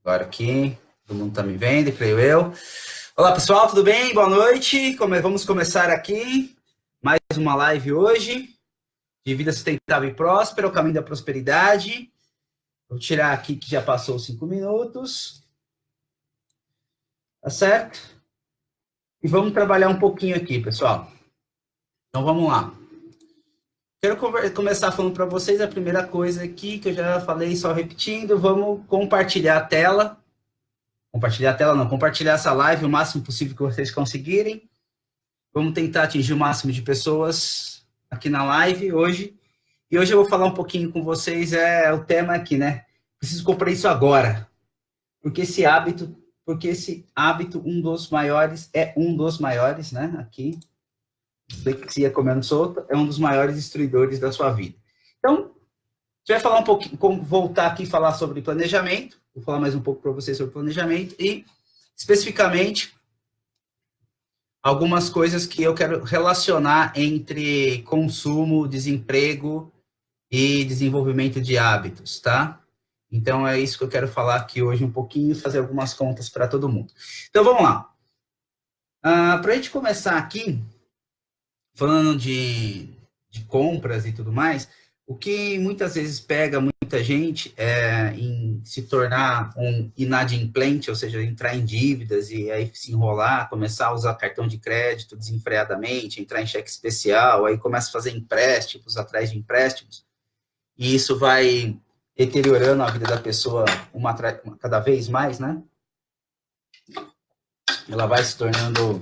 Agora aqui, todo mundo está me vendo, creio eu. Olá pessoal, tudo bem? Boa noite. Vamos começar aqui mais uma live hoje de vida sustentável e próspera, o caminho da prosperidade. Vou tirar aqui que já passou 5 minutos. Tá certo? E vamos trabalhar um pouquinho aqui, pessoal. Então vamos lá. Quero começar falando para vocês a primeira coisa aqui que eu já falei, só repetindo. Vamos compartilhar a tela. Compartilhar a tela não, compartilhar essa live o máximo possível que vocês conseguirem. Vamos tentar atingir o máximo de pessoas aqui na live hoje. E hoje eu vou falar um pouquinho com vocês, o tema aqui, né? Preciso comprar isso agora. Porque esse hábito, um dos maiores, né? Aqui, dislexia comendo solta, é um dos maiores destruidores da sua vida. Então, a gente vai falar um pouquinho, voltar aqui e falar sobre planejamento. Vou falar mais um pouco para vocês sobre planejamento e, especificamente, algumas coisas que eu quero relacionar entre consumo, desemprego e desenvolvimento de hábitos, tá? Então, é isso que eu quero falar aqui hoje um pouquinho, fazer algumas contas para todo mundo. Então, vamos lá. Para a gente começar aqui, falando de compras e tudo mais, o que muitas vezes pega muita gente em se tornar um inadimplente, ou seja, entrar em dívidas e aí se enrolar, começar a usar cartão de crédito desenfreadamente, entrar em cheque especial, aí começa a fazer empréstimos atrás de empréstimos, e isso vai deteriorando a vida da pessoa cada vez mais, né? Ela vai se tornando...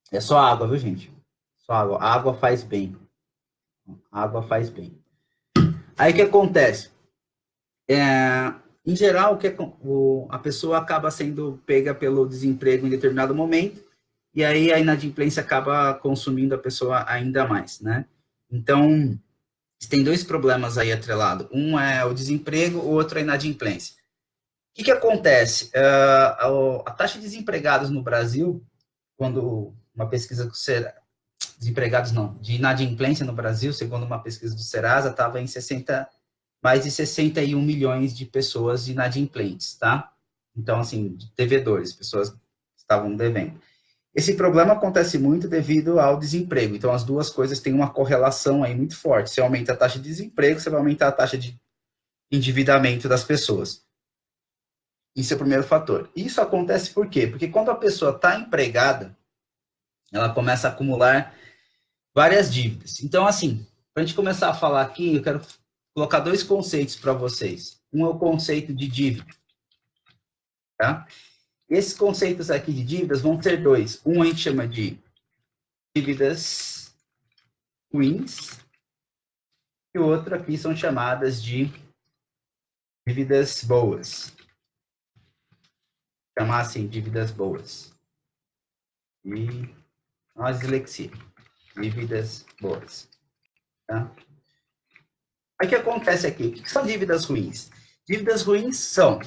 É só água, viu, gente? Só água. A água faz bem. A água faz bem. Aí o que acontece? Em geral, a pessoa acaba sendo pega pelo desemprego em determinado momento, e aí a inadimplência acaba consumindo a pessoa ainda mais, né? Então, tem dois problemas aí atrelados. Um é o desemprego, o outro é a inadimplência. O que acontece? A taxa de desempregados no Brasil, quando uma pesquisa do Serasa, desempregados não, de inadimplência no Brasil, segundo uma pesquisa do Serasa, estava em mais de 61 milhões de pessoas inadimplentes, tá? Então, assim, devedores, pessoas que estavam devendo. Esse problema acontece muito devido ao desemprego. Então, as duas coisas têm uma correlação aí muito forte. Se aumenta a taxa de desemprego, você vai aumentar a taxa de endividamento das pessoas. Isso é o primeiro fator. Isso acontece por quê? Porque quando a pessoa está empregada, ela começa a acumular várias dívidas. Então, assim, para a gente começar a falar aqui, eu quero colocar dois conceitos para vocês. Um é o conceito de dívida, tá? Esses conceitos aqui de dívidas vão ser dois. Um a gente chama de dívidas ruins, e o outro aqui são chamadas de dívidas boas. Chamar assim, dívidas boas. E uma dislexia. Dívidas boas. Tá? Aí o que acontece aqui? O que são dívidas ruins? Dívidas ruins são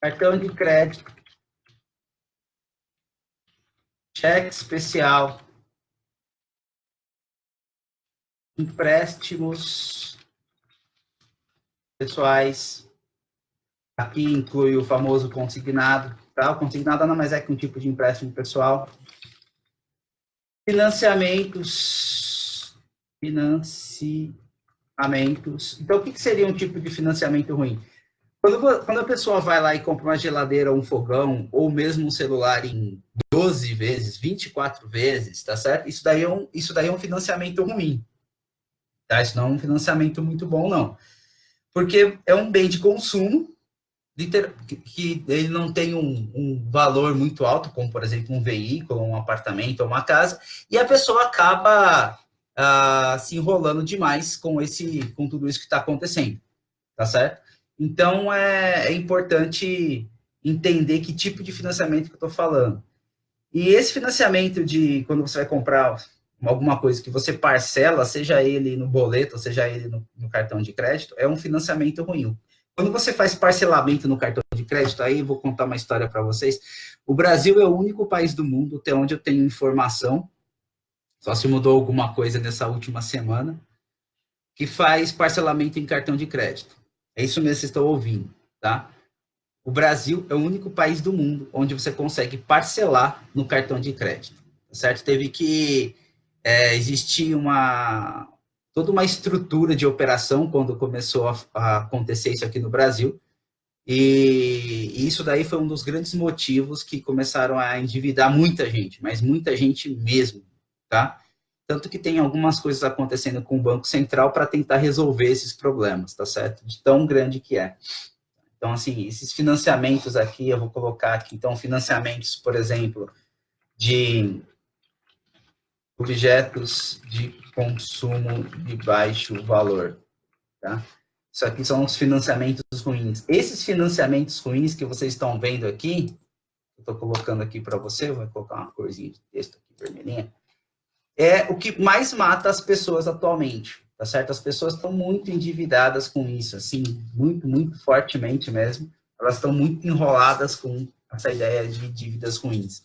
cartão de crédito, cheque especial, empréstimos pessoais. Aqui inclui o famoso consignado. Tá? O consignado nada mais é que um tipo de empréstimo pessoal. Financiamentos. Então, o que seria um tipo de financiamento ruim? Quando a pessoa vai lá e compra uma geladeira, um fogão, ou mesmo um celular em 12 vezes, 24 vezes, tá certo? Isso daí é um financiamento ruim. Tá? Isso não é um financiamento muito bom, não. Porque é um bem de consumo, que ele não tem um valor muito alto, como, por exemplo, um veículo, um apartamento ou uma casa, e a pessoa acaba se enrolando demais com tudo isso que está acontecendo, tá certo? Então, é importante entender que tipo de financiamento que eu estou falando. E esse financiamento quando você vai comprar alguma coisa que você parcela, seja ele no boleto, seja ele no cartão de crédito, é um financiamento ruim. Quando você faz parcelamento no cartão de crédito, aí eu vou contar uma história para vocês. O Brasil é o único país do mundo, até onde eu tenho informação, só se mudou alguma coisa nessa última semana, que faz parcelamento em cartão de crédito. É isso mesmo que vocês estão ouvindo, tá? o Brasil é o único país do mundo onde você consegue parcelar no cartão de crédito, certo? Teve que existir toda uma estrutura de operação quando começou a acontecer isso aqui no Brasil, e isso daí foi um dos grandes motivos que começaram a endividar muita gente, mas muita gente mesmo, tá? Tanto que tem algumas coisas acontecendo com o Banco Central para tentar resolver esses problemas, tá certo? De tão grande que é. Então, assim, esses financiamentos aqui, eu vou colocar aqui, então, financiamentos, por exemplo, de objetos de consumo de baixo valor, tá? Isso aqui são os financiamentos ruins. Esses financiamentos ruins que vocês estão vendo aqui, eu estou colocando aqui para você, vou colocar uma corzinha de texto aqui, vermelhinha, é o que mais mata as pessoas atualmente, tá certo? As pessoas estão muito endividadas com isso, assim, muito, muito fortemente mesmo. Elas estão muito enroladas com essa ideia de dívidas ruins.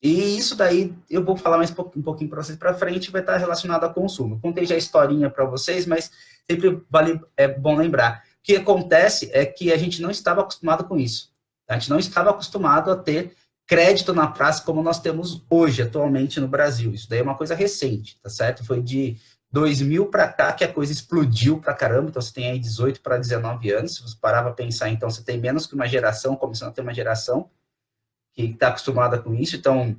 E isso daí, eu vou falar mais um pouquinho para vocês para frente, vai estar relacionado ao consumo. Eu contei já a historinha para vocês, mas sempre é bom lembrar. O que acontece é que a gente não estava acostumado com isso. A gente não estava acostumado a ter crédito na praça como nós temos hoje, atualmente, no Brasil. Isso daí é uma coisa recente, tá certo? Foi de 2000 para cá que a coisa explodiu para caramba. Então, você tem aí 18 para 19 anos. Se você parar para pensar, então, você tem menos que uma geração, começando a ter uma geração que está acostumada com isso. Então,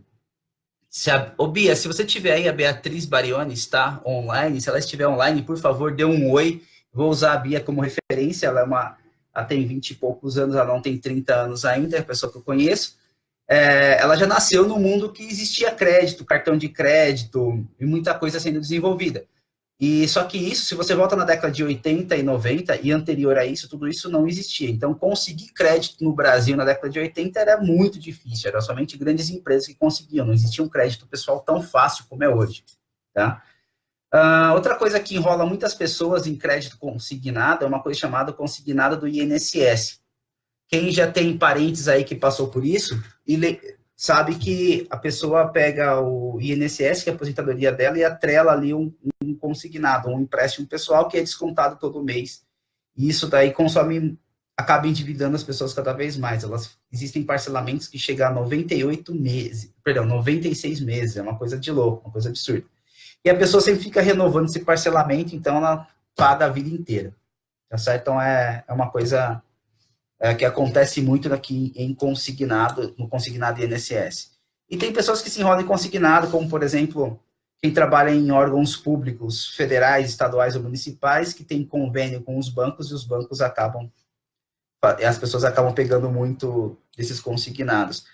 Bia, se você tiver aí a Beatriz Barioni, está online, se ela estiver online, por favor, dê um oi. Vou usar a Bia como referência, ela tem 20 e poucos anos, ela não tem 30 anos ainda, é a pessoa que eu conheço. Ela já nasceu no mundo que existia crédito, cartão de crédito e muita coisa sendo desenvolvida. E só que isso, se você volta na década de 80 e 90 e anterior a isso, tudo isso não existia. Então, conseguir crédito no Brasil na década de 80 era muito difícil, era somente grandes empresas que conseguiam, não existia um crédito pessoal tão fácil como é hoje, tá? Outra coisa que enrola muitas pessoas em crédito consignado é uma coisa chamada consignado do INSS. Quem já tem parentes aí que passou por isso, sabe que a pessoa pega o INSS, que é a aposentadoria dela, e atrela ali um consignado, um empréstimo pessoal que é descontado todo mês. E isso daí acaba endividando as pessoas cada vez mais. Existem parcelamentos que chegam a 98 meses, perdão, 96 meses, é uma coisa de louco, uma coisa absurda. E a pessoa sempre fica renovando esse parcelamento, então ela paga a vida inteira. Tá certo? Então é uma coisa que acontece muito aqui no consignado INSS. E tem pessoas que se enrolam em consignado, como, por exemplo, quem trabalha em órgãos públicos federais, estaduais ou municipais, que tem convênio com os bancos e os bancos as pessoas acabam pegando muito desses consignados.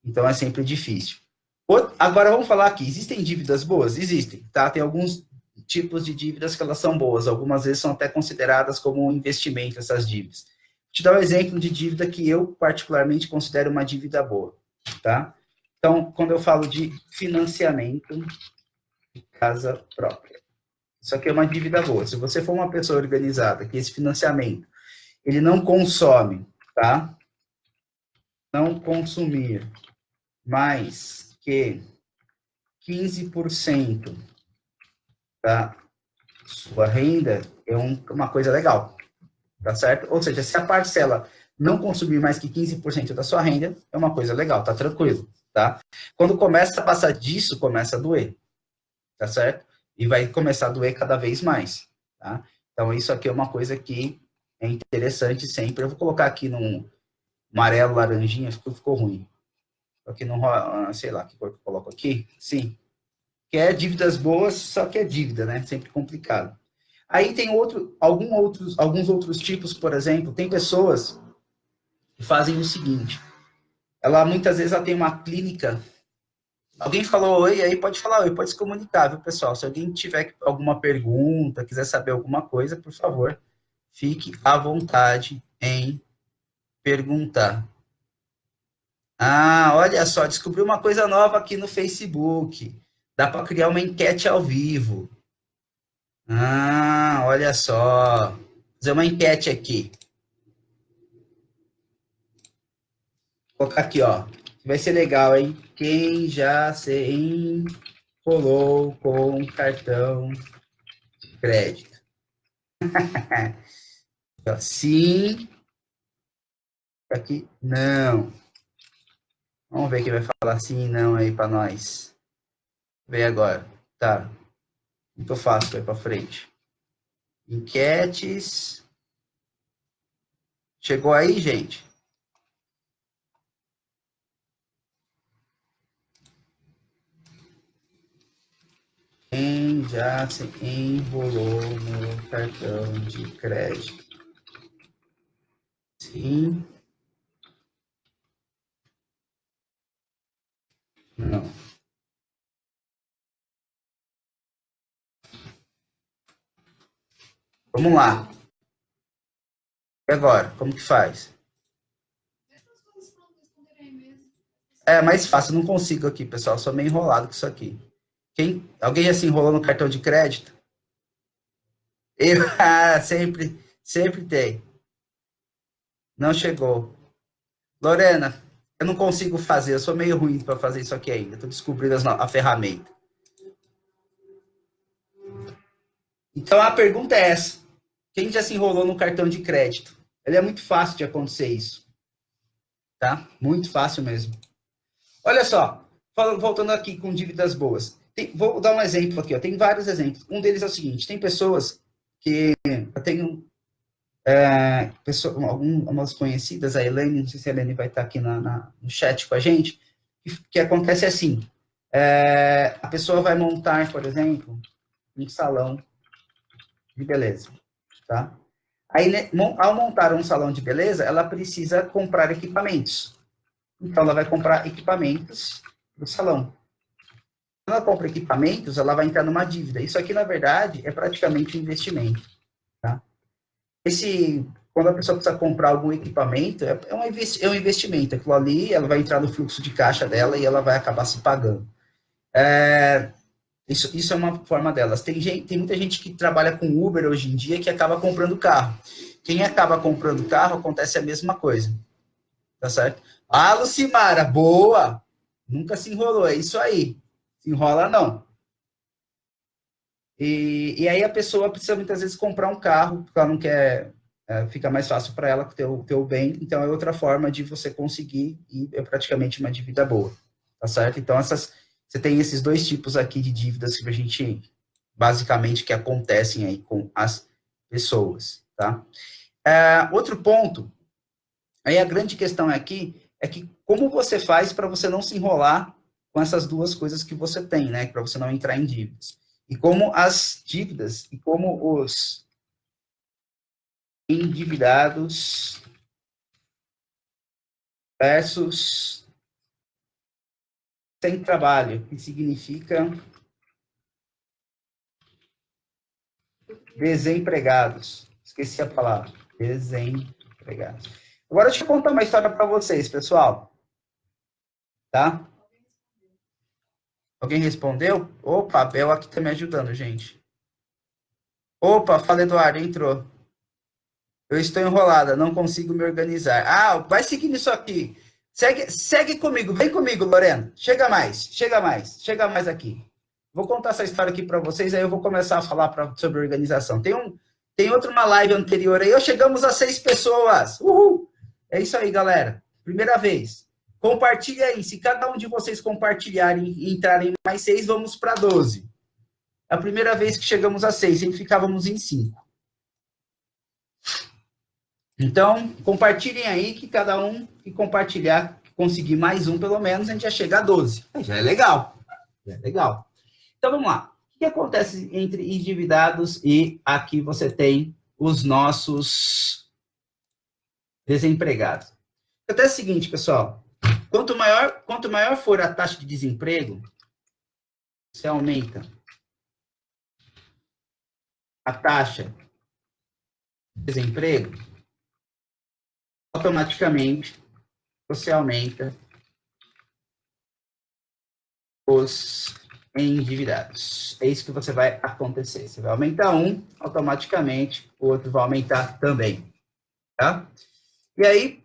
Então é sempre difícil. Agora vamos falar aqui, existem dívidas boas? Existem, tá? Tem alguns tipos de dívidas que elas são boas, algumas vezes são até consideradas como um investimento essas dívidas. Vou te dar um exemplo de dívida que eu particularmente considero uma dívida boa, tá? Então, quando eu falo de financiamento de casa própria, isso aqui é uma dívida boa. Se você for uma pessoa organizada, que esse financiamento, ele não consome, tá? Não consumir mais que 15% da sua renda, é uma coisa legal, tá certo? Ou seja, se a parcela não consumir mais que 15% da sua renda, é uma coisa legal, tá tranquilo, tá? Quando começa a passar disso, começa a doer, tá certo? E vai começar a doer cada vez mais, tá? Então, isso aqui é uma coisa que é interessante sempre. Eu vou colocar aqui num amarelo, laranjinha, ficou ruim. Aqui no, sei lá, que cor que eu coloco aqui? Sim. Que é dívidas boas, só que é dívida, né? Sempre complicado. Aí tem alguns outros tipos, por exemplo, tem pessoas que fazem o seguinte, ela muitas vezes ela tem uma clínica, alguém falou oi, aí pode falar oi, pode se comunicar, viu, pessoal? Se alguém tiver alguma pergunta, quiser saber alguma coisa, por favor, fique à vontade em perguntar. Olha só, descobri uma coisa nova aqui no Facebook. Dá para criar uma enquete ao vivo. Olha só. Vou fazer uma enquete aqui. Vou colocar aqui, ó. Vai ser legal, hein? Quem já se enrolou com cartão de crédito? Sim, Aqui, não. Vamos ver quem vai falar sim e não aí para nós. Vem agora. Tá. Muito fácil, vai para frente. Enquetes. Chegou aí, gente? Quem já se enrolou no cartão de crédito? Sim. Não. Vamos lá. E agora? Como que faz? É mais fácil, não consigo aqui, pessoal. Sou meio enrolado com isso aqui. Alguém já se enrolou no cartão de crédito? Eu, sempre tem. Não chegou. Lorena, eu não consigo fazer, eu sou meio ruim para fazer isso aqui ainda. Estou descobrindo a ferramenta. Então a pergunta é essa: quem já se enrolou no cartão de crédito? Ele é muito fácil de acontecer isso, tá? Muito fácil mesmo. Olha só, voltando aqui com dívidas boas. Vou dar um exemplo aqui, ó. Tem vários exemplos. Um deles é o seguinte: tem pessoas que eu tenho algumas conhecidas, a Elaine, não sei se a Elaine vai estar aqui no chat com a gente, que acontece assim, a pessoa vai montar, por exemplo, um salão de beleza, tá? Aí, ao montar um salão de beleza, ela precisa comprar equipamentos. Então, ela vai comprar equipamentos do salão. Quando ela compra equipamentos, ela vai entrar numa dívida. Isso aqui, na verdade, é praticamente um investimento, tá? Quando a pessoa precisa comprar algum equipamento, é um investimento. Aquilo ali, ela vai entrar no fluxo de caixa dela e ela vai acabar se pagando. Isso é uma forma delas. Tem muita gente que trabalha com Uber hoje em dia que acaba comprando carro. Quem acaba comprando carro, acontece a mesma coisa. Tá certo? Ah, Lucimara, boa! Nunca se enrolou, é isso aí. Se enrola, não. E aí a pessoa precisa muitas vezes comprar um carro, porque ela não quer, fica mais fácil para ela ter o bem, então é outra forma de você conseguir e é praticamente uma dívida boa, tá certo? Então você tem esses dois tipos aqui de dívidas que a gente, basicamente, que acontecem aí com as pessoas, tá? Outro ponto, aí a grande questão aqui é que como você faz para você não se enrolar com essas duas coisas que você tem, né? Para você não entrar em dívidas. E como as dívidas e como os endividados versus sem trabalho, que significa desempregados. Esqueci a palavra. Desempregados. Agora deixa eu contar uma história para vocês, pessoal. Tá? Alguém respondeu? Opa, a Bel aqui tá me ajudando, gente. Opa, fala Eduardo, entrou. Eu estou enrolada, não consigo me organizar. Ah, vai seguindo isso aqui. Segue comigo, vem comigo, Lorena. Chega mais aqui. Vou contar essa história aqui para vocês, aí eu vou começar a falar sobre organização. Tem outra uma live anterior aí, chegamos a 6 pessoas. Uhul! É isso aí, galera. Primeira vez. Compartilha aí. Se cada um de vocês compartilharem e entrarem mais 6, vamos para 12. É a primeira vez que chegamos a 6, sempre ficávamos em 5. Então, compartilhem aí que cada um que compartilhar, conseguir mais um pelo menos, a gente já chega a 12. Já é legal. Já é legal. Então, vamos lá. O que acontece entre endividados e aqui você tem os nossos desempregados? Acontece o seguinte, pessoal. Quanto maior for a taxa de desemprego, você aumenta a taxa de desemprego, automaticamente você aumenta os endividados. É isso que você vai acontecer. Você vai aumentar um, automaticamente o outro vai aumentar também. Tá? E aí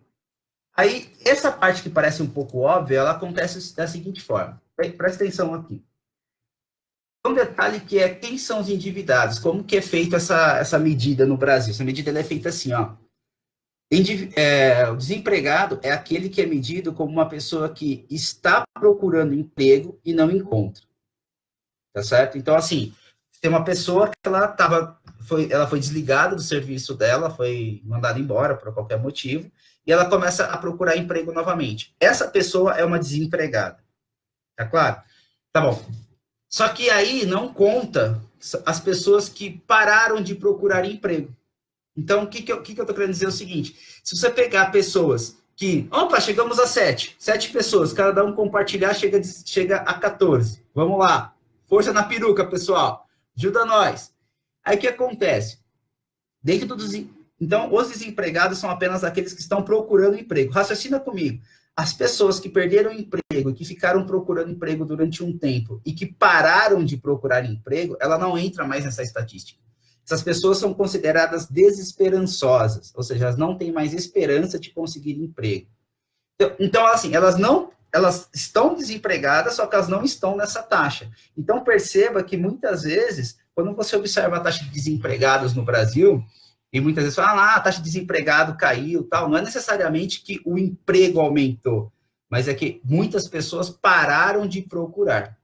essa parte que parece um pouco óbvia, ela acontece da seguinte forma. Presta atenção aqui. Um detalhe que é quem são os endividados, como que é feita essa medida no Brasil. Essa medida é feita assim, ó. O desempregado é aquele que é medido como uma pessoa que está procurando emprego e não encontra, tá certo? Então, assim, tem uma pessoa que ela foi desligada do serviço dela, foi mandada embora por qualquer motivo, e ela começa a procurar emprego novamente. Essa pessoa é uma desempregada, tá claro? Tá bom. Só que aí não conta as pessoas que pararam de procurar emprego. Então, o que eu estou querendo dizer é o seguinte: se você pegar pessoas que, opa, chegamos a 7 pessoas, cada um compartilhar chega a 14. Vamos lá, força na peruca, pessoal, ajuda nós. Aí o que acontece? Dentro dos, então, os desempregados são apenas aqueles que estão procurando emprego. Raciocina comigo. As pessoas que perderam emprego, que ficaram procurando emprego durante um tempo e que pararam de procurar emprego, ela não entra mais nessa estatística. Essas pessoas são consideradas desesperançosas, ou seja, elas não têm mais esperança de conseguir emprego. Então assim, elas estão desempregadas, só que elas não estão nessa taxa. Então, perceba que muitas vezes, quando você observa a taxa de desempregados no Brasil, e muitas vezes fala, a taxa de desempregado caiu, tal, não é necessariamente que o emprego aumentou, mas é que muitas pessoas pararam de procurar,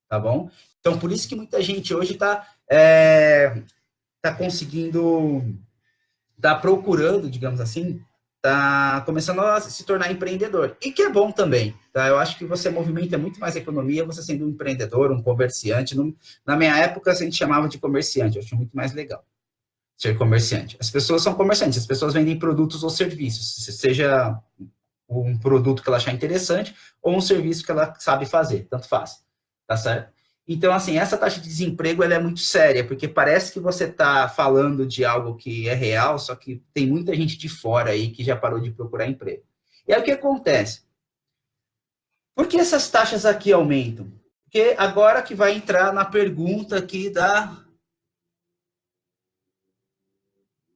tá bom? Então, por isso que muita gente hoje tá conseguindo, tá procurando, digamos assim, tá começando a se tornar empreendedor. E que é bom também, tá? Eu acho que você movimenta muito mais a economia você sendo um empreendedor, um comerciante. Na minha época, a gente chamava de comerciante, eu acho muito mais legal ser comerciante. As pessoas são comerciantes, as pessoas vendem produtos ou serviços, seja um produto que ela achar interessante ou um serviço que ela sabe fazer, tanto faz, tá certo? Então, assim, essa taxa de desemprego ela é muito séria, porque parece que você está falando de algo que é real, só que tem muita gente de fora aí que já parou de procurar emprego. E aí o que acontece? Por que essas taxas aqui aumentam? Porque agora que vai entrar na pergunta aqui da...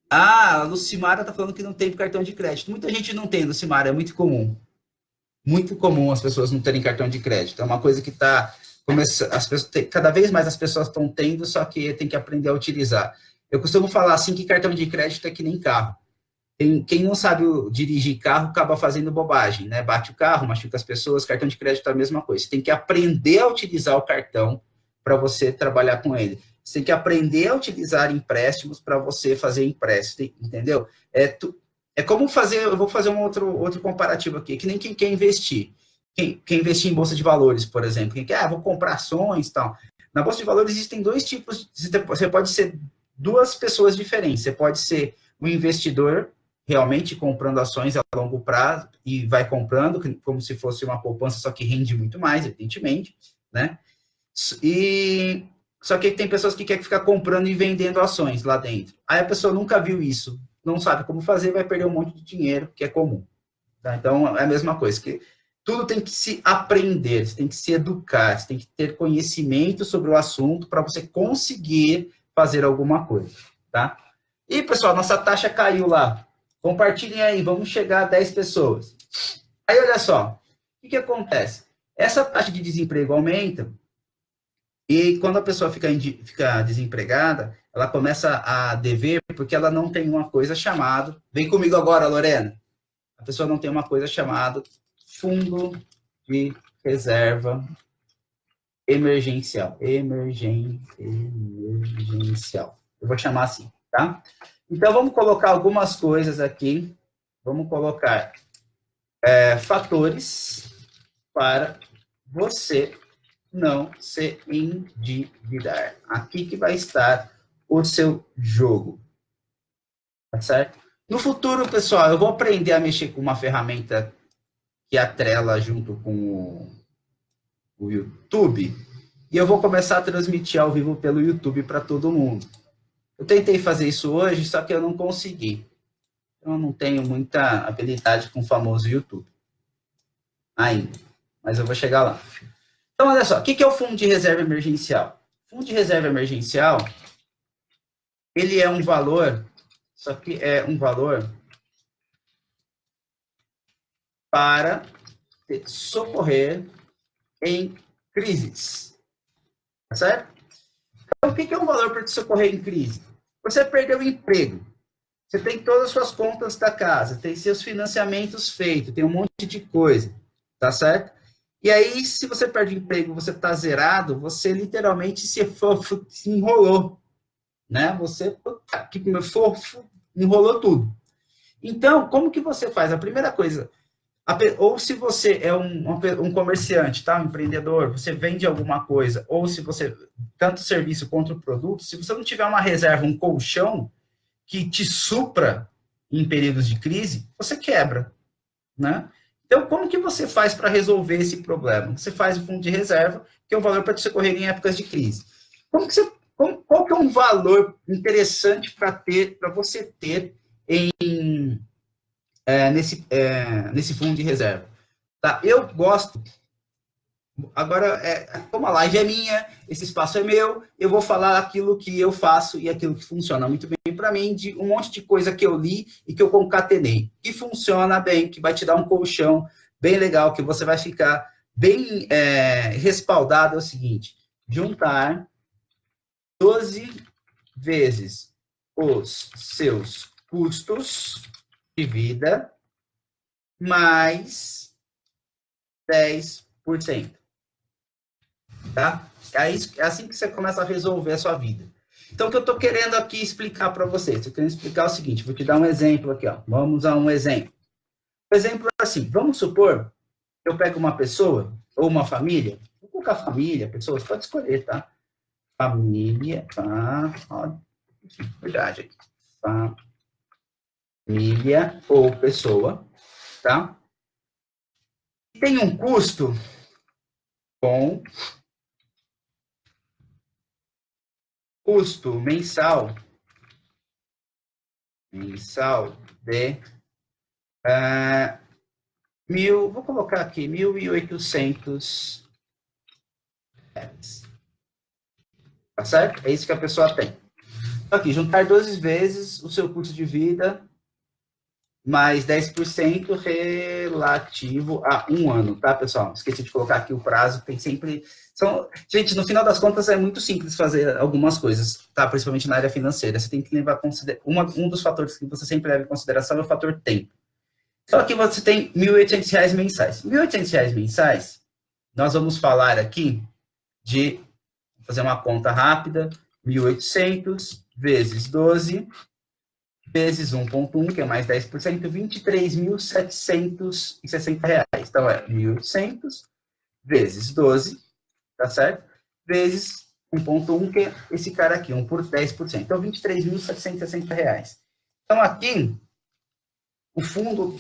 Ah, a Lucimara está falando que não tem cartão de crédito. Muita gente não tem, Lucimara, é muito comum. Muito comum as pessoas não terem cartão de crédito. É uma coisa que está começando, cada vez mais as pessoas estão tendo, só que tem que aprender a utilizar. Eu costumo falar assim que cartão de crédito é que nem carro. Quem não sabe dirigir carro acaba fazendo bobagem, né? Bate o carro, machuca as pessoas, cartão de crédito é a mesma coisa. Você tem que aprender a utilizar o cartão para você trabalhar com ele. Você tem que aprender a utilizar empréstimos para você fazer empréstimo, entendeu? É como fazer, eu vou fazer um outro comparativo aqui, que nem quem quer investir. Quem quer investir em bolsa de valores, por exemplo, quem quer, vou comprar ações e tal. Na bolsa de valores existem dois tipos, você pode ser duas pessoas diferentes. Você pode ser um investidor realmente comprando ações a longo prazo e vai comprando como se fosse uma poupança, só que rende muito mais, evidentemente, né? E só que tem pessoas que querem ficar comprando e vendendo ações lá dentro. Aí a pessoa nunca viu isso, não sabe como fazer, vai perder um monte de dinheiro, que é comum. Tá? Então, é a mesma coisa, que tudo tem que se aprender, você tem que se educar, você tem que ter conhecimento sobre o assunto para você conseguir fazer alguma coisa, tá? E, pessoal, nossa taxa caiu lá. Compartilhem aí, vamos chegar a 10 pessoas. Aí, olha só, o que acontece? Essa taxa de desemprego aumenta, e quando a pessoa fica desempregada, ela começa a dever porque ela não tem uma coisa chamada... Vem comigo agora, Lorena. A pessoa não tem uma coisa chamada fundo de reserva emergencial. Emergencial. Eu vou chamar assim, tá? Então, vamos colocar algumas coisas aqui. Vamos colocar fatores para você não se endividar. Aqui que vai estar o seu jogo. Tá certo? No futuro, pessoal, eu vou aprender a mexer com uma ferramenta que atrela junto com o YouTube, e eu vou começar a transmitir ao vivo pelo YouTube para todo mundo. Eu tentei fazer isso hoje, só que eu não consegui. Eu não tenho muita habilidade com o famoso YouTube ainda, mas eu vou chegar lá. Então, olha só, o que é o fundo de reserva emergencial? O fundo de reserva emergencial, ele é um valor, só que é um valor para socorrer em crises, tá certo? Então, o que é um valor para te socorrer em crise? Você perdeu o emprego, você tem todas as suas contas da casa, tem seus financiamentos feitos, tem um monte de coisa, tá certo? E aí, se você perde o emprego, você está zerado, você literalmente se enrolou, né? Você enrolou tudo. Então, como que você faz? A primeira coisa, ou se você é um comerciante, tá? Um empreendedor, você vende alguma coisa, ou se você, tanto serviço quanto produto, se você não tiver uma reserva, um colchão que te supra em períodos de crise, você quebra, né? Então, como que você faz para resolver esse problema? Você faz o fundo de reserva, que é um valor para te socorrer em épocas de crise. Qual que é um valor interessante para você ter nesse fundo de reserva? Tá? Eu gosto. Agora, como a live é minha, esse espaço é meu, eu vou falar aquilo que eu faço e aquilo que funciona muito bem para mim, de um monte de coisa que eu li e que eu concatenei, que funciona bem, que vai te dar um colchão bem legal, que você vai ficar bem respaldado. É o seguinte: juntar 12 vezes os seus custos de vida mais 10%. Tá? É assim que você começa a resolver a sua vida. Então, o que eu estou querendo aqui explicar para vocês? Estou querendo explicar o seguinte, vou te dar um exemplo aqui. Ó. Vamos a um exemplo. O exemplo é assim, vamos supor, eu pego uma pessoa, ou uma família, vou colocar família, pessoas, pode escolher, tá? Família, tá? Ó, verdade aqui. Família ou pessoa, tá? Tem um custo com custo mensal de vou colocar aqui, 1.800 reais. Tá certo? É isso que a pessoa tem. Aqui, juntar 12 vezes o seu custo de vida mais 10% relativo a um ano, tá, pessoal? Esqueci de colocar aqui o prazo, tem sempre... Gente, no final das contas é muito simples fazer algumas coisas, tá? Principalmente na área financeira. Você tem que levar um dos fatores que você sempre leva em consideração é o fator tempo. Então, aqui você tem R$ 1.800 mensais. R$ 1.800 mensais, nós vamos falar aqui de, vou fazer uma conta rápida, 1.800 vezes 12 vezes 1,1, que é mais 10%, R$ 23.760. Então, é 1.800 vezes 12, tá certo? Vezes 1,1, que é esse cara aqui, 1 por 10%. Então, R$ 23.760. Então, aqui, o fundo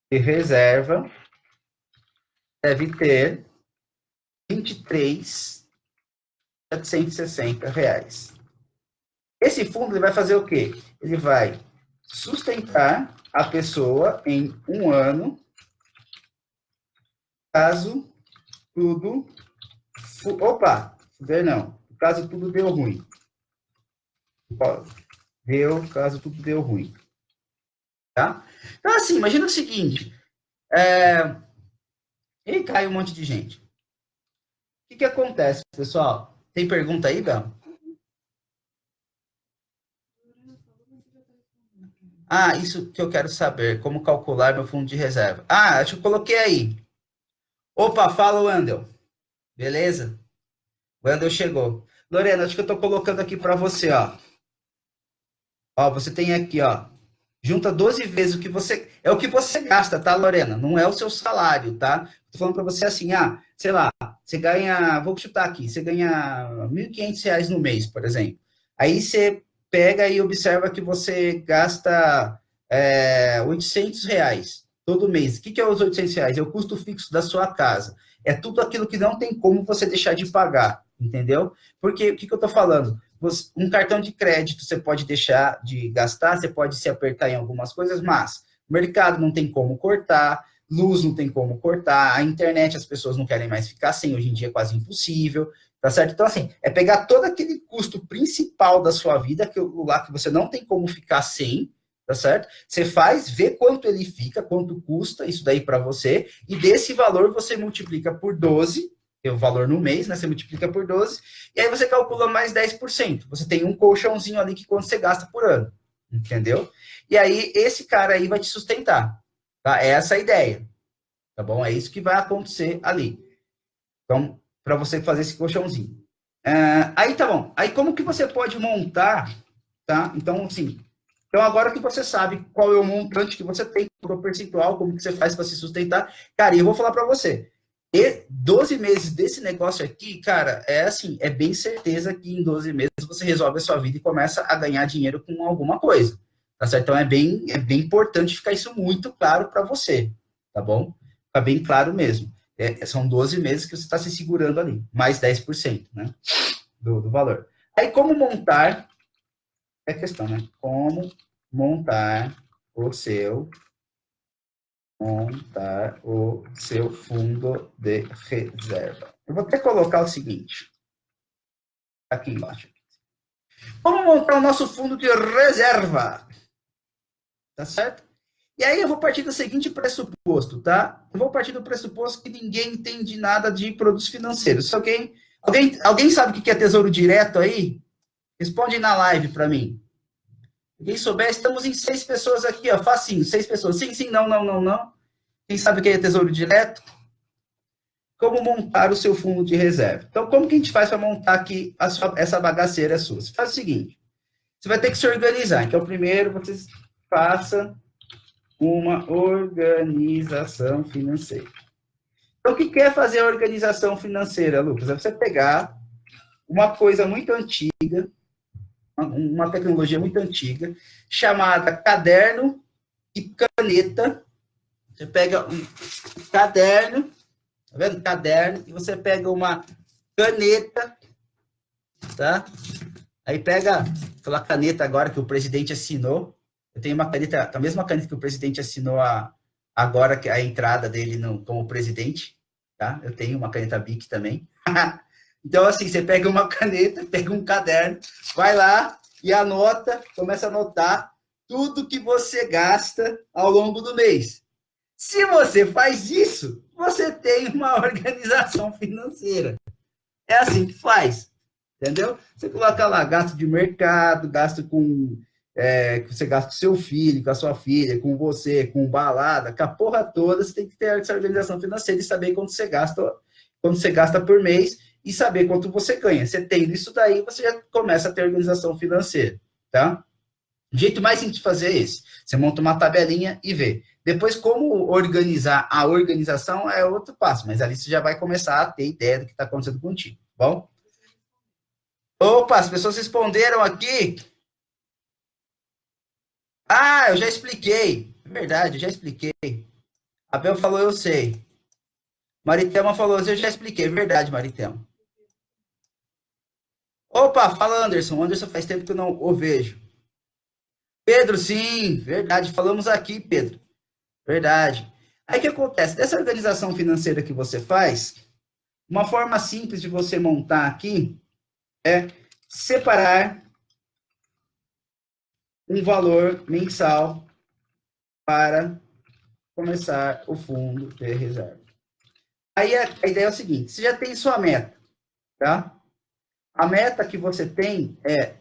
de reserva deve ter R$ 23.760. Esse fundo ele vai fazer o quê? Ele vai sustentar a pessoa em um ano, caso tudo... caso tudo deu ruim. Caso tudo deu ruim. Tá? Então, assim, imagina o seguinte, e cai um monte de gente. O que acontece, pessoal? Tem pergunta aí, Bel? Isso que eu quero saber, como calcular meu fundo de reserva. Acho que eu coloquei aí. Opa, fala, Wandel. Beleza? O Wandel chegou. Lorena, acho que eu estou colocando aqui para você, ó. Ó, você tem aqui, ó. Junta 12 vezes o que você... É o que você gasta, tá, Lorena? Não é o seu salário, tá? Tô falando para você assim, sei lá, você ganha... Vou chutar aqui. Você ganha R$ 1.500 no mês, por exemplo. Aí você pega e observa que você gasta R$ 800 todo mês. O que é os R$ 800? É o custo fixo da sua casa. É tudo aquilo que não tem como você deixar de pagar, entendeu? Porque o que eu tô falando? Um cartão de crédito você pode deixar de gastar, você pode se apertar em algumas coisas, mas o mercado não tem como cortar, luz não tem como cortar, a internet as pessoas não querem mais ficar sem, hoje em dia é quase impossível, tá certo? Então, assim, é pegar todo aquele custo principal da sua vida, que você não tem como ficar sem, tá certo? Você vê quanto ele fica, quanto custa isso daí para você, e desse valor você multiplica por 12, o valor no mês, né? Você multiplica por 12, e aí você calcula mais 10%. Você tem um colchãozinho ali que quanto você gasta por ano, entendeu? E aí, esse cara aí vai te sustentar, tá? É essa a ideia, tá bom? É isso que vai acontecer ali. Então, para você fazer esse colchãozinho. Aí, tá bom. Aí, como que você pode montar, tá? Então, assim, então agora que você sabe qual é o montante que você tem, qual é o percentual, como que você faz para se sustentar, cara, e eu vou falar para você, 12 meses desse negócio aqui, cara, é assim, é bem certeza que em 12 meses você resolve a sua vida e começa a ganhar dinheiro com alguma coisa, tá certo? Então é bem importante ficar isso muito claro para você, tá bom? Fica bem claro mesmo. São 12 meses que você está se segurando ali, mais 10%, né, do valor. Aí, como montar, é questão, né? Como montar o seu fundo de reserva. Eu vou até colocar o seguinte, aqui embaixo. Como montar o nosso fundo de reserva? Tá certo? E aí eu vou partir do seguinte pressuposto, tá? Eu vou partir do pressuposto que ninguém entende nada de produtos financeiros. Se alguém sabe o que é tesouro direto aí? Responde na live para mim. Quem souber, estamos em 6 pessoas aqui, ó, facinho, 6 pessoas. Sim, sim, não, não, não, não. Quem sabe o que é tesouro direto? Como montar o seu fundo de reserva. Então, como que a gente faz para montar aqui essa bagaceira sua? Você faz o seguinte, você vai ter que se organizar. Então, primeiro, você faça uma organização financeira. Então, o que é fazer a organização financeira, Lucas? É você pegar uma coisa muito antiga, uma tecnologia muito antiga, chamada caderno e caneta. Você pega um caderno, tá vendo? Caderno, e você pega uma caneta, tá? Aí pega aquela caneta agora que o presidente assinou. Eu tenho uma caneta, a mesma caneta que o presidente assinou agora, que a entrada dele como presidente, tá? Eu tenho uma caneta Bic também. Então, assim, você pega uma caneta, pega um caderno, vai lá e anota, começa a anotar tudo que você gasta ao longo do mês. Se você faz isso, você tem uma organização financeira. É assim que faz, entendeu? Você coloca lá gasto de mercado, gasto que você gasta com seu filho, com a sua filha, com você, com balada, com a porra toda, você tem que ter essa organização financeira e saber quanto você gasta por mês e saber quanto você ganha. Você tendo isso daí, você já começa a ter organização financeira, tá? O jeito mais simples de fazer é esse. Você monta uma tabelinha e vê. Depois, como organizar a organização é outro passo, mas ali você já vai começar a ter ideia do que está acontecendo contigo, tá bom? Opa, as pessoas responderam aqui. Ah, eu já expliquei. É verdade, eu já expliquei. A Bel falou, eu sei. Maritema falou, eu já expliquei. É verdade, Maritema. Opa, fala Anderson. Anderson faz tempo que eu não o vejo. Pedro, sim, verdade. Falamos aqui, Pedro. Verdade. Aí o que acontece? Dessa organização financeira que você faz, uma forma simples de você montar aqui é separar um valor mensal para começar o fundo de reserva. Aí a ideia é o seguinte, você já tem sua meta, tá? A meta que você tem é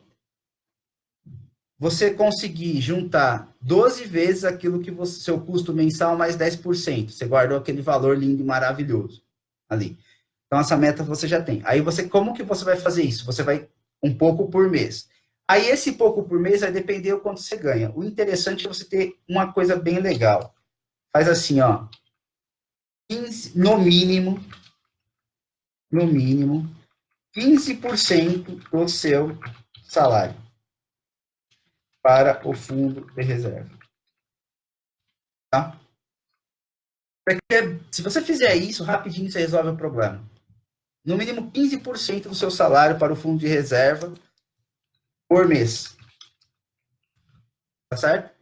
você conseguir juntar 12 vezes aquilo que seu custo mensal mais 10%. Você guardou aquele valor lindo e maravilhoso ali. Então, essa meta você já tem. Aí, como que você vai fazer isso? Você vai um pouco por mês. Aí, esse pouco por mês vai depender do quanto você ganha. O interessante é você ter uma coisa bem legal. Faz assim, ó. 15, no mínimo, 15% do seu salário para o fundo de reserva. Tá? Porque se você fizer isso, rapidinho você resolve o problema. No mínimo 15% do seu salário para o fundo de reserva por mês. Tá certo?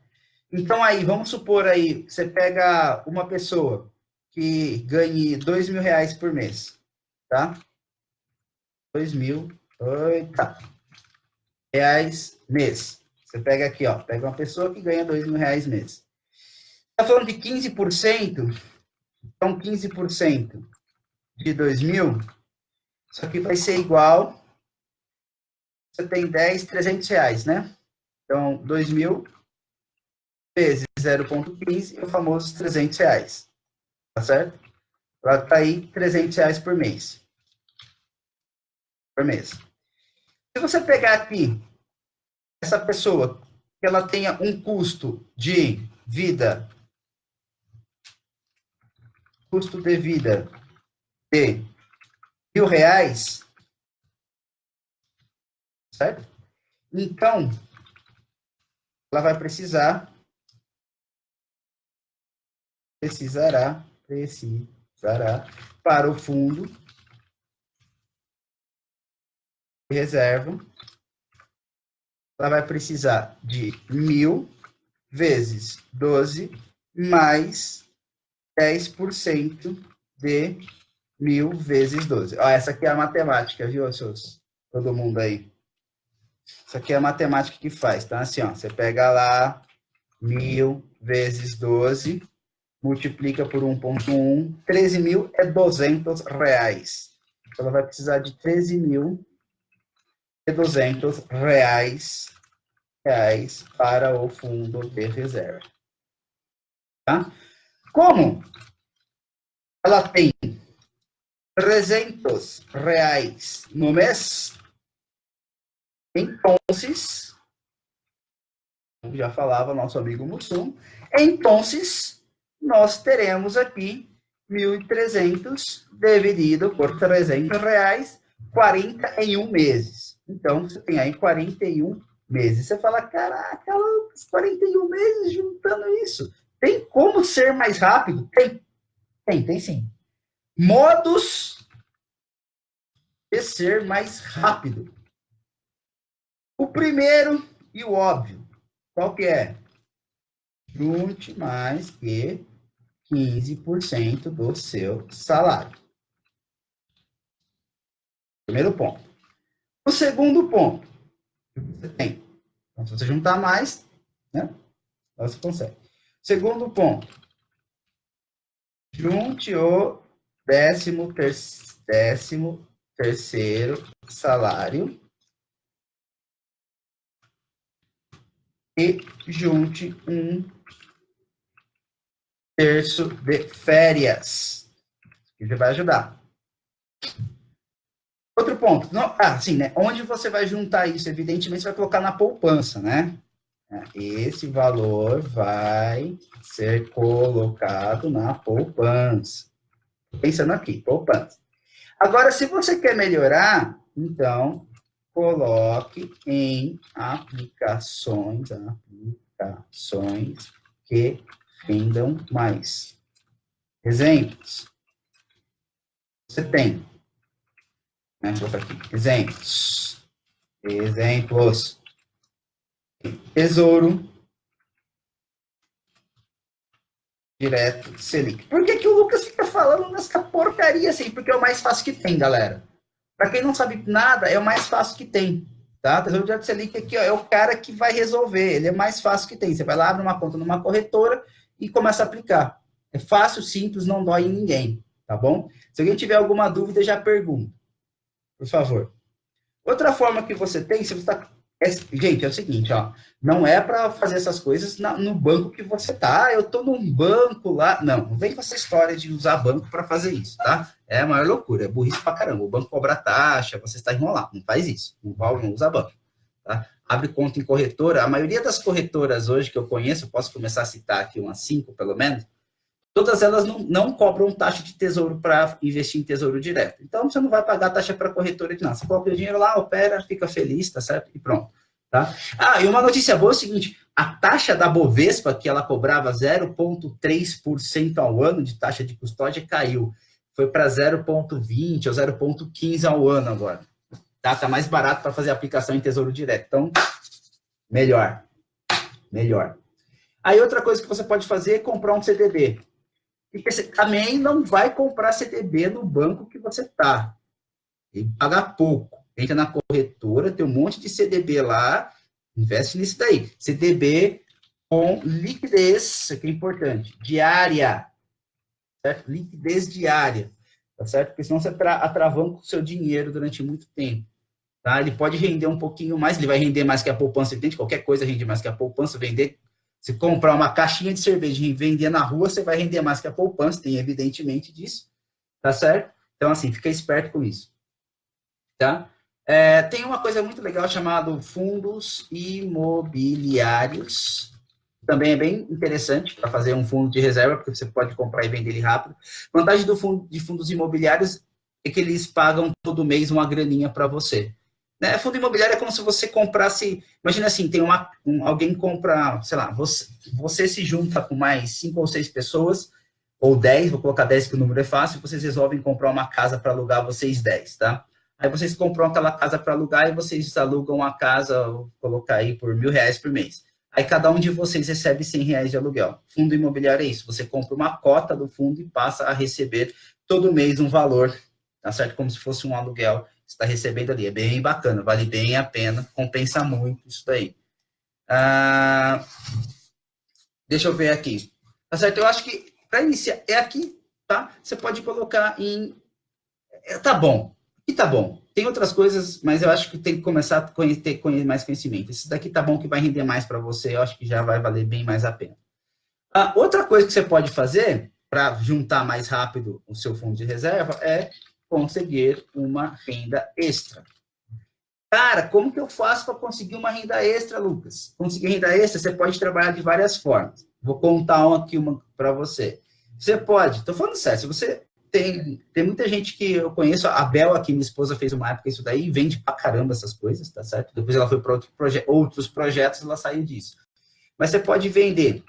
Então aí, vamos supor aí, você pega uma pessoa que ganhe R$2.000 por mês, tá? 2.000, tá, reais mês. Você pega aqui, ó, pega uma pessoa que ganha R$2.000 mês. Tá falando de 15%, então 15%. de 2.000, isso aqui vai ser igual, você tem 10, 300 reais, né? Então, 2.000 vezes 0,15 é o famoso 300 reais, tá certo? Vai cair 300 reais por mês. Por mês. Se você pegar aqui, essa pessoa, que ela tenha um custo de vida de R$ 1.000, certo? Então, ela vai precisará para o fundo de reserva, ela vai precisar de 1.000 vezes 12 mais 10% de 1.000 vezes 12. Ó, essa aqui é a matemática, viu, seus? Todo mundo aí. Isso aqui é a matemática que faz, tá? Assim, ó, você pega lá 1.000 vezes 12, multiplica por 1,1, 13.000 é R$ 200. Então, ela vai precisar de 13.200 reais para o fundo de reserva. Tá? Como ela tem R$ 300 no mês, então, já falava nosso amigo Mussum, então, nós teremos aqui 1.300 dividido por R$ 300, 41 meses. Então, você tem aí 41 meses. Você fala, caraca, 41 meses juntando isso. Tem como ser mais rápido? Tem sim. Modos de ser mais rápido. O primeiro e o óbvio, qual que é? Junte mais que 15% do seu salário. Primeiro ponto. O segundo ponto, você tem. Então, se você juntar mais, né, você consegue. Segundo ponto, junte o 13º salário e junte 1/3 de férias. Isso vai ajudar. Outro ponto. Não, sim, né? Onde você vai juntar isso? Evidentemente, você vai colocar na poupança, né? Esse valor vai ser colocado na poupança. Pensando aqui, poupança. Agora, se você quer melhorar, então, coloque em aplicações que rendam mais. Exemplos. Você tem. Né, vou botar aqui. Exemplos. Tesouro Direto Selic. Por que o Lucas fica falando nessa porcaria assim? Porque é o mais fácil que tem, galera. Para quem não sabe nada, é o mais fácil que tem. Tá? Tesouro Direto Selic aqui, ó, é o cara que vai resolver. Ele é mais fácil que tem. Você vai lá, abre uma conta numa corretora e começa a aplicar. É fácil, simples, não dói em ninguém. Tá bom? Se alguém tiver alguma dúvida, já pergunta. Por favor. Outra forma que você tem, se você está... gente, é o seguinte, ó, não é para fazer essas coisas no banco que você tá. Eu estou num banco lá. Não vem com essa história de usar banco para fazer isso, tá? É a maior loucura, é burrice pra caramba. O banco cobra taxa, você está enrolado. Não faz isso. Não usa banco. Tá? Abre conta em corretora. A maioria das corretoras hoje que eu conheço, eu posso começar a citar aqui umas 5 pelo menos, todas elas não cobram taxa de tesouro para investir em tesouro direto. Então, você não vai pagar taxa para corretora de nada. Você coloca o dinheiro lá, opera, fica feliz, tá certo? E pronto. Tá? E uma notícia boa é o seguinte, a taxa da Bovespa, que ela cobrava 0,3% ao ano de taxa de custódia, caiu. Foi para 0,20% ou 0,15% ao ano agora. Tá mais barato para fazer aplicação em tesouro direto. Então, melhor. Aí, outra coisa que você pode fazer é comprar um CDB. Porque você também não vai comprar CDB no banco que você está. Tem que pagar pouco. Entra na corretora, tem um monte de CDB lá, investe nisso daí. CDB com liquidez, isso aqui é importante, diária. Certo? Liquidez diária. tá certo? Porque senão você atravanca o seu dinheiro durante muito tempo. Tá? Ele pode render um pouquinho mais, ele vai render mais que a poupança, evidente, qualquer coisa rende mais que a poupança, vender, se comprar uma caixinha de cerveja e vender na rua, você vai render mais que a poupança, tem evidentemente disso, tá certo? Então, assim, fica esperto com isso, tá? Tem uma coisa muito legal chamada fundos imobiliários, também é bem interessante para fazer um fundo de reserva, porque você pode comprar e vender ele rápido. A vantagem do fundo de fundos imobiliários é que eles pagam todo mês uma graninha para você. Né? Fundo imobiliário é como se você comprasse, imagina assim, tem alguém compra, sei lá, você se junta com mais 5 ou 6 pessoas, ou 10, vou colocar 10 que o número é fácil, vocês resolvem comprar uma casa para alugar, vocês 10, tá? Aí vocês compram aquela casa para alugar e vocês alugam a casa, vou colocar aí por R$1.000 por mês. Aí cada um de vocês recebe R$100 de aluguel. Fundo imobiliário é isso, você compra uma cota do fundo e passa a receber todo mês um valor, tá certo? Como se fosse um aluguel que você está recebendo ali. É bem bacana, vale bem a pena, compensa muito isso daí. Deixa eu ver aqui. Tá certo? Eu acho que para iniciar, é aqui, tá? Você pode colocar em... tá bom. E tá bom. Tem outras coisas, mas eu acho que tem que começar a ter mais conhecimento. Esse daqui tá bom que vai render mais para você, eu acho que já vai valer bem mais a pena. Outra coisa que você pode fazer para juntar mais rápido o seu fundo de reserva é conseguir uma renda extra. Cara, como que eu faço para conseguir uma renda extra, Lucas? Conseguir renda extra, você pode trabalhar de várias formas. Vou contar aqui uma para você. Você pode, estou falando sério, se você tem muita gente que eu conheço, a Bel aqui, minha esposa, fez uma época isso daí, vende pra caramba essas coisas, tá certo? Depois ela foi para outros projetos, ela saiu disso. Mas você pode vender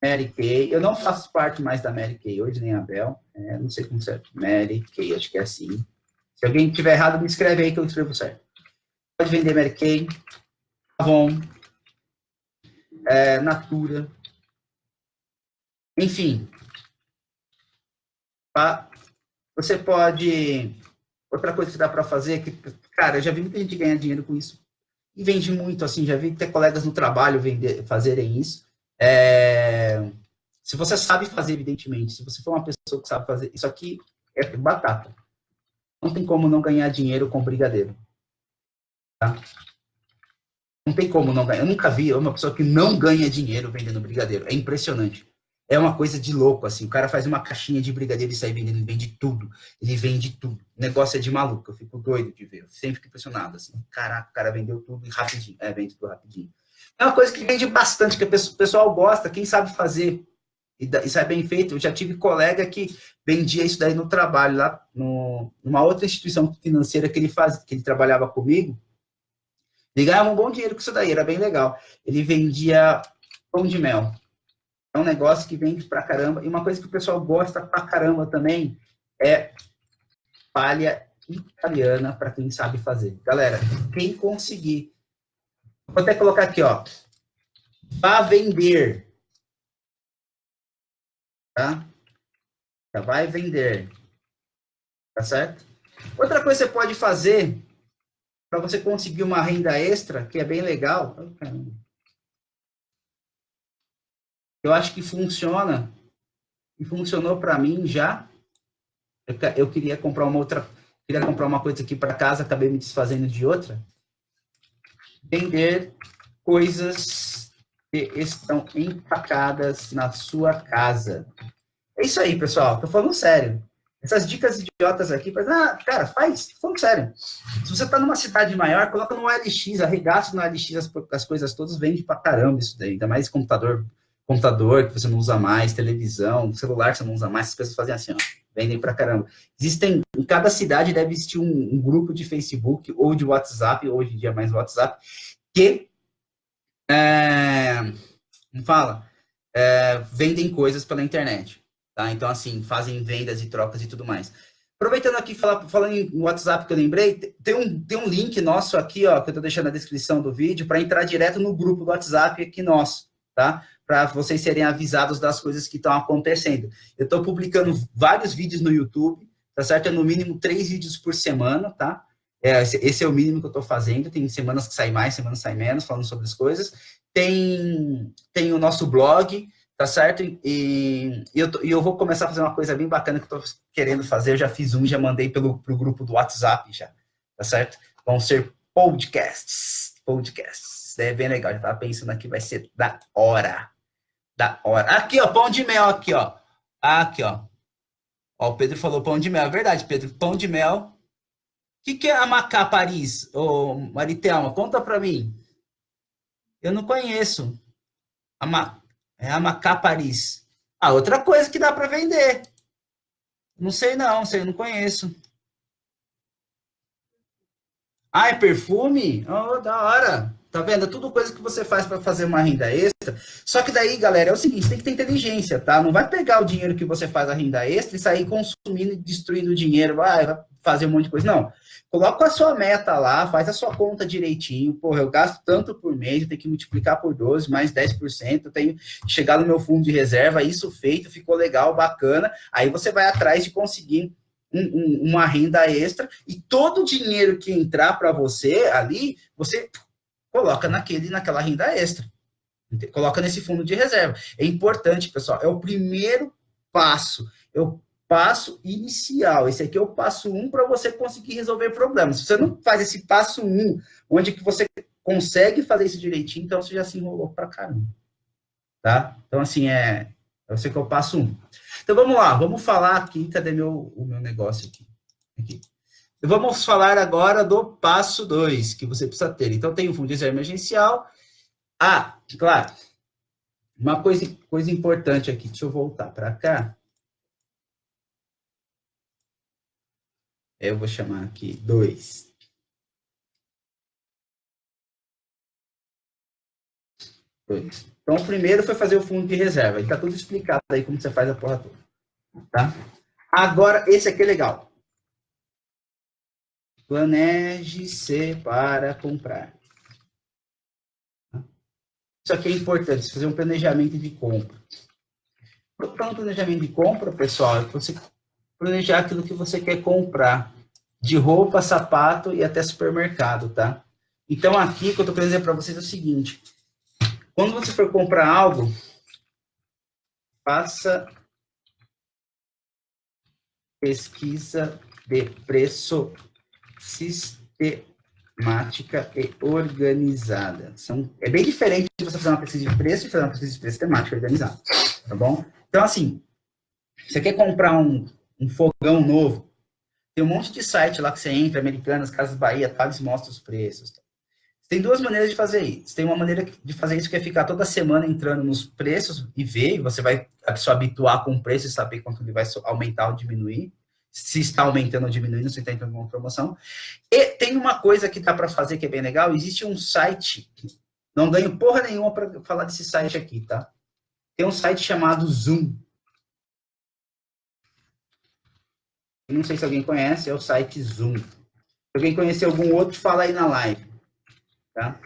Mary Kay, eu não faço parte mais da Mary Kay hoje, nem a Bel, não sei como certo, Mary Kay, acho que é assim. Se alguém tiver errado, me escreve aí que eu escrevo certo. Pode vender Mary Kay, Avon, Natura, enfim. Tá? Você pode... Outra coisa que dá para fazer, que, cara, eu já vi muita gente ganhar dinheiro com isso. E vende muito, assim, já vi até colegas no trabalho fazerem isso. Se você sabe fazer, evidentemente, se você for uma pessoa que sabe fazer, isso aqui é batata. Não tem como não ganhar dinheiro com brigadeiro. Tá? Não tem como não ganhar. Eu nunca vi uma pessoa que não ganha dinheiro vendendo brigadeiro. É impressionante. É uma coisa de louco, assim. O cara faz uma caixinha de brigadeiro e sai vendendo, ele vende tudo. Ele vende tudo. O negócio é de maluco. Eu fico doido de ver. Eu sempre fico impressionado, assim. Caraca, o cara vendeu tudo rapidinho. Vende tudo rapidinho. É uma coisa que vende bastante, que o pessoal gosta, quem sabe fazer. Isso é bem feito. Eu já tive colega que vendia isso daí no trabalho, lá numa outra instituição financeira que ele trabalhava comigo. Ele ganhava um bom dinheiro com isso daí, era bem legal. Ele vendia pão de mel. É um negócio que vende pra caramba. E uma coisa que o pessoal gosta pra caramba também é palha italiana, para quem sabe fazer. Galera, quem conseguir... Vou até colocar aqui, ó. Vá vender. Tá? Já vai vender. Tá certo? Outra coisa que você pode fazer para você conseguir uma renda extra, que é bem legal. Eu acho que funciona. E funcionou para mim já. Eu queria comprar uma coisa aqui para casa, acabei me desfazendo de outra. Vender coisas que estão empacadas na sua casa. É isso aí, pessoal. Tô falando sério. Essas dicas idiotas aqui, cara, faz. Tô falando sério. Se você tá numa cidade maior, coloca no OLX, arregaça no OLX as coisas todas, vende pra caramba isso daí. Ainda mais computador que você não usa mais, televisão, celular que você não usa mais, as pessoas fazem assim, ó, vendem pra caramba. Em cada cidade deve existir um grupo de Facebook ou de WhatsApp, hoje em dia mais WhatsApp, que vendem coisas pela internet. Tá? Então, assim, fazem vendas e trocas e tudo mais. Aproveitando aqui, falando em WhatsApp que eu lembrei, tem um link nosso aqui, ó, que eu tô deixando na descrição do vídeo, para entrar direto no grupo do WhatsApp aqui nosso, tá? Para vocês serem avisados das coisas que estão acontecendo. Eu estou publicando vários vídeos no YouTube, tá certo? É no mínimo 3 vídeos por semana, tá? Esse é o mínimo que eu estou fazendo. Tem semanas que sai mais, semanas que sai menos, falando sobre as coisas. Tem o nosso blog, tá certo? E eu vou começar a fazer uma coisa bem bacana que eu tô querendo fazer. Eu já fiz um, já mandei pro grupo do WhatsApp já, tá certo? Vão ser podcasts. É bem legal, já tava pensando aqui, vai ser da hora. Da hora. Aqui, ó, pão de mel, aqui, ó. Aqui, ó. Ó, o Pedro falou pão de mel. É verdade, Pedro, pão de mel. O que é a Macá Paris? Ô, Maritelma, conta pra mim. Eu não conheço. A Ma... É a Macá Paris. Ah, outra coisa que dá para vender. Não sei não, sei, eu não conheço. Ah, é perfume? Oh, da hora. Tá vendo? É tudo coisa que você faz para fazer uma renda extra. Só que daí, galera, é o seguinte, tem que ter inteligência, tá? Não vai pegar o dinheiro que você faz a renda extra e sair consumindo e destruindo o dinheiro, vai fazer um monte de coisa. Não. Coloca a sua meta lá, faz a sua conta direitinho. Porra, eu gasto tanto por mês, eu tenho que multiplicar por 12, mais 10%, eu tenho que chegar no meu fundo de reserva, isso feito, ficou legal, bacana. Aí você vai atrás de conseguir uma renda extra e todo o dinheiro que entrar para você ali, você coloca naquela renda extra. Coloca nesse fundo de reserva. É importante, pessoal. É o primeiro passo. É o passo inicial. Esse aqui é o passo 1 para você conseguir resolver problemas. Se você não faz esse passo 1, onde que você consegue fazer isso direitinho, então você já se enrolou para caramba. Tá? Então, assim, eu sei que é o passo 1. Então, vamos lá. Vamos falar aqui. Cadê o meu negócio aqui? Aqui. Vamos falar agora do passo 2, que você precisa ter. Então, tem o fundo de reserva emergencial. Ah, claro. Uma coisa importante aqui. Deixa eu voltar para cá. Eu vou chamar aqui 2. Então, o primeiro foi fazer o fundo de reserva. Está tudo explicado aí como você faz a porra toda. Tá? Agora, esse aqui é legal. Planeje-se para comprar. Isso aqui é importante, fazer um planejamento de compra. Para um planejamento de compra, pessoal, é você planejar aquilo que você quer comprar. De roupa, sapato e até supermercado, tá? Então, aqui, o que eu estou querendo dizer para vocês é o seguinte. Quando você for comprar algo, faça pesquisa de preço sistemática e organizada. É bem diferente de você fazer uma pesquisa de preço e fazer uma pesquisa de preço sistemática e organizada, tá bom? Então, assim, você quer comprar um fogão novo, tem um monte de site lá que você entra, Americanas, Casas Bahia, Thales mostra os preços. Tem duas maneiras de fazer isso. Tem uma maneira de fazer isso que é ficar toda semana entrando nos preços e ver, e você vai se habituar com o preço e saber quanto ele vai aumentar ou diminuir. Se está aumentando ou diminuindo, se está entrando em uma promoção. E tem uma coisa que dá para fazer que é bem legal. Existe um site, não ganho porra nenhuma para falar desse site aqui, tá? Tem um site chamado Zoom. Eu não sei se alguém conhece, é o site Zoom. Se alguém conhecer algum outro, fala aí na live. Tá?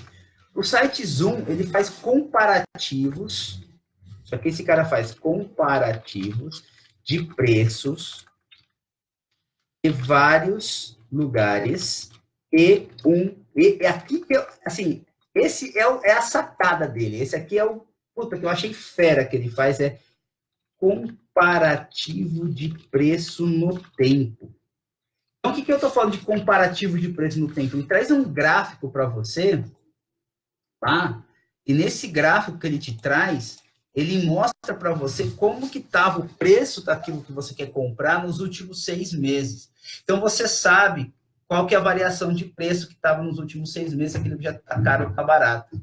O site Zoom, ele faz comparativos, só que esse cara faz comparativos de preços de vários lugares e aqui, assim, esse é a sacada dele, esse aqui é o, puta, que eu achei fera que ele faz, é comparativo de preço no tempo. Então, o que eu estou falando de comparativo de preço no tempo? Ele traz um gráfico para você, tá? E nesse gráfico que ele te traz, ele mostra para você como que estava o preço daquilo que você quer comprar nos últimos 6 meses. Então, você sabe qual que é a variação de preço que estava nos últimos 6 meses, se aquilo já está caro ou está barato.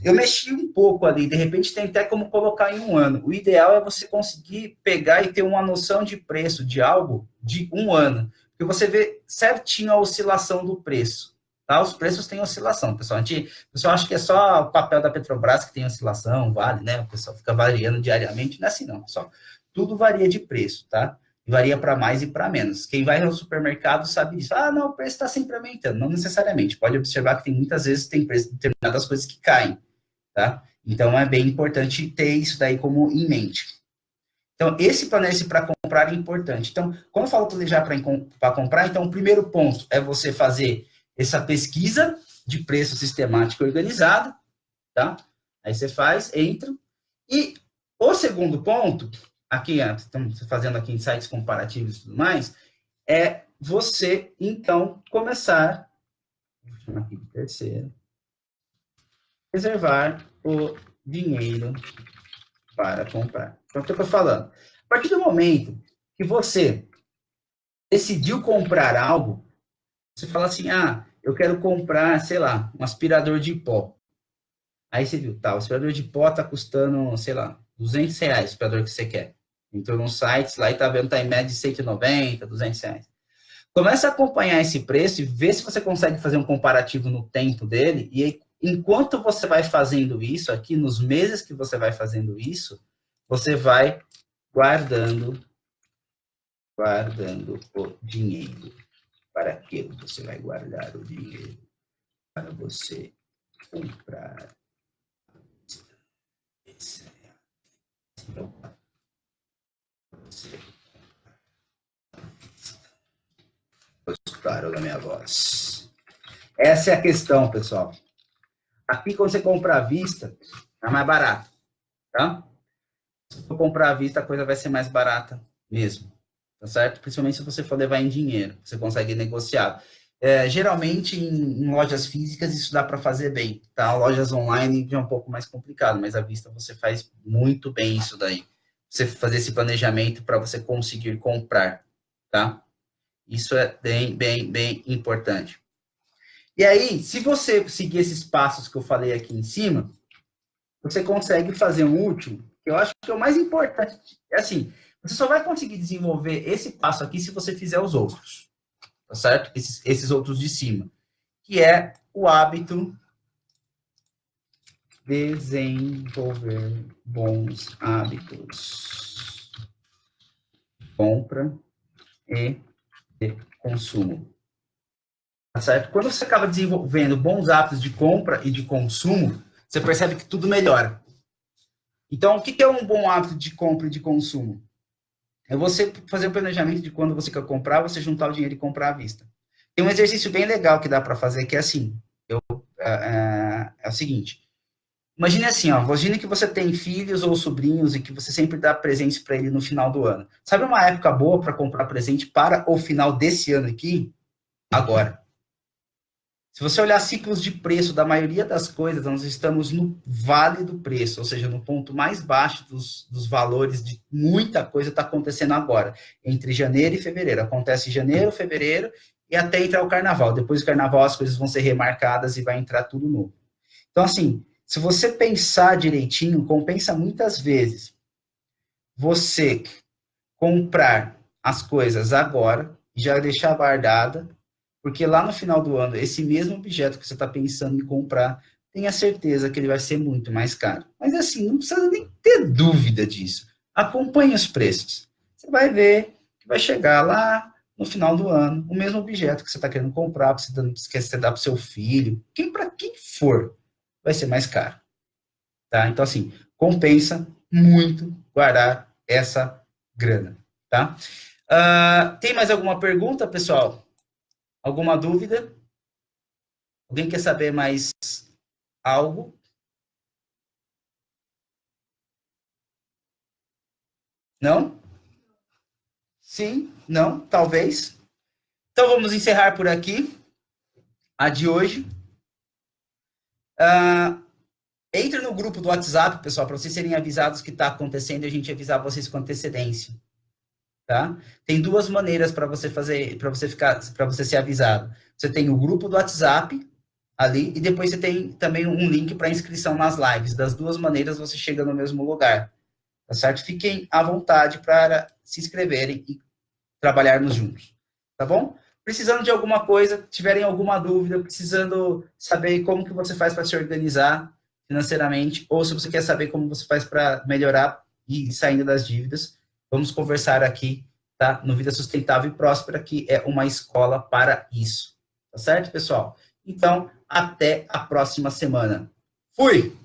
Eu mexi um pouco ali, de repente tem até como colocar em um ano. O ideal é você conseguir pegar e ter uma noção de preço de algo de um ano, porque você vê certinho a oscilação do preço. Tá? Os preços têm oscilação, pessoal. O pessoal acha que é só o papel da Petrobras que tem oscilação, vale, né? O pessoal fica variando diariamente, não é assim não, pessoal. Tudo varia de preço, tá? Varia para mais e para menos. Quem vai ao supermercado sabe disso. Ah, não, o preço está sempre aumentando. Não necessariamente. Pode observar que tem muitas vezes tem preço de determinadas coisas que caem, tá? Então, é bem importante ter isso daí como em mente. Então, esse planeje para comprar é importante. Então, quando eu falo planejar para comprar, então, o primeiro ponto é você fazer essa pesquisa de preço sistemática organizada, tá? Aí você faz, entra. E o segundo ponto, aqui, estamos fazendo aqui insights comparativos e tudo mais, é você, então, começar, vou chamar aqui de terceiro, reservar o dinheiro para comprar. Então, o que eu estou falando? A partir do momento que você decidiu comprar algo, você fala assim, eu quero comprar, sei lá, um aspirador de pó. Aí você viu, tá, o aspirador de pó tá custando, sei lá, R$200 o aspirador que você quer. Entrou num site lá e tá vendo, tá em média de 190, R$200. Começa a acompanhar esse preço e vê se você consegue fazer um comparativo no tempo dele. E aí, enquanto você vai fazendo isso, aqui nos meses que você vai fazendo isso, você vai guardando o dinheiro. Para que você vai guardar o dinheiro? Para você comprar. Claro, da minha voz. Essa é a questão, pessoal. Aqui, quando você compra à vista, é mais barato, tá? Se for comprar à vista, a coisa vai ser mais barata mesmo, tá certo? Principalmente se você for levar em dinheiro, você consegue negociar. Geralmente, em lojas físicas, isso dá para fazer bem, tá? Lojas online já é um pouco mais complicado, mas à vista você faz muito bem isso daí. Você fazer esse planejamento para você conseguir comprar, tá? Isso é bem, bem, bem importante. E aí, se você seguir esses passos que eu falei aqui em cima, você consegue fazer um último, que eu acho que é o mais importante. É assim, você só vai conseguir desenvolver esse passo aqui se você fizer os outros, tá certo? Esses outros de cima, que é o hábito desenvolver bons hábitos. Compra e de consumo. Tá certo? Quando você acaba desenvolvendo bons hábitos de compra e de consumo, você percebe que tudo melhora. Então, o que é um bom hábito de compra e de consumo? É você fazer o planejamento de quando você quer comprar, você juntar o dinheiro e comprar à vista. Tem um exercício bem legal que dá para fazer, que é assim. É o seguinte. Imagine assim, imagine que você tem filhos ou sobrinhos e que você sempre dá presentes para ele no final do ano. Sabe uma época boa para comprar presente para o final desse ano aqui? Agora. Se você olhar ciclos de preço da maioria das coisas, nós estamos no vale do preço, ou seja, no ponto mais baixo dos valores de muita coisa está acontecendo agora, entre janeiro e fevereiro. Acontece janeiro, fevereiro e até entrar o carnaval. Depois do carnaval as coisas vão ser remarcadas e vai entrar tudo novo. Então, assim, se você pensar direitinho, compensa muitas vezes você comprar as coisas agora, já deixar guardada, porque lá no final do ano, esse mesmo objeto que você está pensando em comprar, tenha certeza que ele vai ser muito mais caro. Mas assim, não precisa nem ter dúvida disso. Acompanhe os preços. Você vai ver que vai chegar lá no final do ano, o mesmo objeto que você está querendo comprar, que você dar para o seu filho, para quem for, vai ser mais caro. Tá? Então, assim, compensa muito guardar essa grana. Tá? Tem mais alguma pergunta, pessoal? Alguma dúvida? Alguém quer saber mais algo? Não? Sim? Não? Talvez? Então vamos encerrar por aqui a de hoje. Entre no grupo do WhatsApp, pessoal, para vocês serem avisados que está acontecendo e a gente avisar vocês com antecedência. Tá? Tem duas maneiras para você fazer, para você ser avisado. Você tem o grupo do WhatsApp ali e depois você tem também um link para inscrição nas lives. Das duas maneiras você chega no mesmo lugar. Tá certo? Fiquem à vontade para se inscreverem e trabalharmos juntos. Tá bom? Precisando de alguma coisa, tiverem alguma dúvida, precisando saber como que você faz para se organizar financeiramente, ou se você quer saber como você faz para melhorar e saindo das dívidas, vamos conversar aqui, tá? No Vida Sustentável e Próspera, que é uma escola para isso. Tá certo, pessoal? Então, até a próxima semana. Fui!